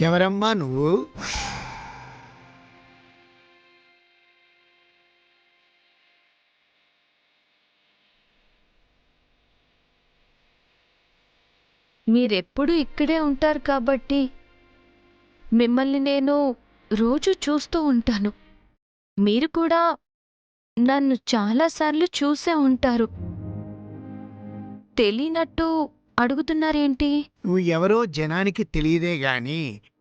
ఎవరమ్మా నువ్వు? మీరెప్పుడు ఇక్కడే ఉంటారు కాబట్టి మిమ్మల్ని నేను రోజు చూస్తూ ఉంటాను. మీరు కూడా నన్ను చాలాసార్లు చూసే ఉంటారు. తెలియనట్టు అడుగుతున్నారేంటి? నువ్వు ఎవరో జనానికి తెలియదే గాని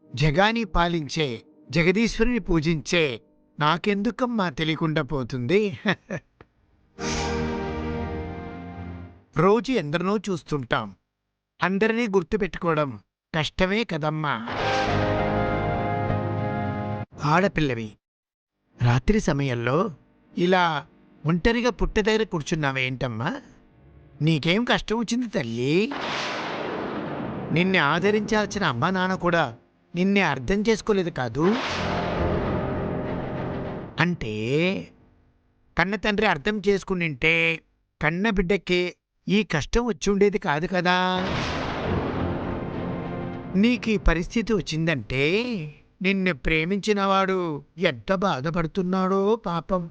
జగాని పాలించే జగదీశ్వరుని పూజించే నాకెందుకమ్మా తెలియకుండా పోతుంది? రోజు ఎందరినో చూస్తుంటాం. అందరినీ గుర్తుపెట్టుకోవడం కష్టమే కదమ్మా. ఆడపిల్లవి రాత్రి సమయంలో ఇలా ఒంటరిగా పుట్ట దగ్గర కూర్చున్నావేంటమ్మా? నీకేం కష్టం వచ్చింది తల్లి? నిన్ను ఆదరించాల్సిన అమ్మా నాన్న కూడా నిన్నే అర్థం చేసుకోలేదు కాదు. అంటే కన్న తండ్రి అర్థం చేసుకునింటే కన్న బిడ్డకి ఈ కష్టం వచ్చి ఉండేది కాదు కదా. నీకు ఈ పరిస్థితి వచ్చిందంటే నిన్ను ప్రేమించినవాడు ఎంత బాధపడుతున్నాడో పాపం.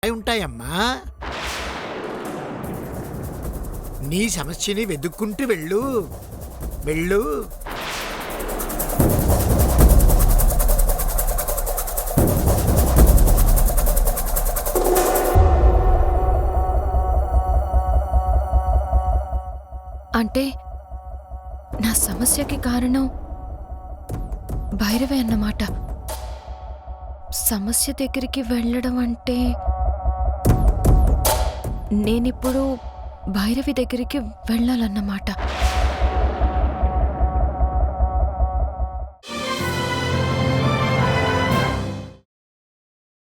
ఉంటాయమ్మా. నీ సమస్యని వెతుక్కుంటూ వెళ్ళు వెళ్ళు. అంటే నా సమస్యకి కారణం భైరవే అన్నమాట. సమస్య దగ్గరికి వెళ్ళడం అంటే నేనిప్పుడు భైరవి దగ్గరికి వెళ్ళాలన్నమాట.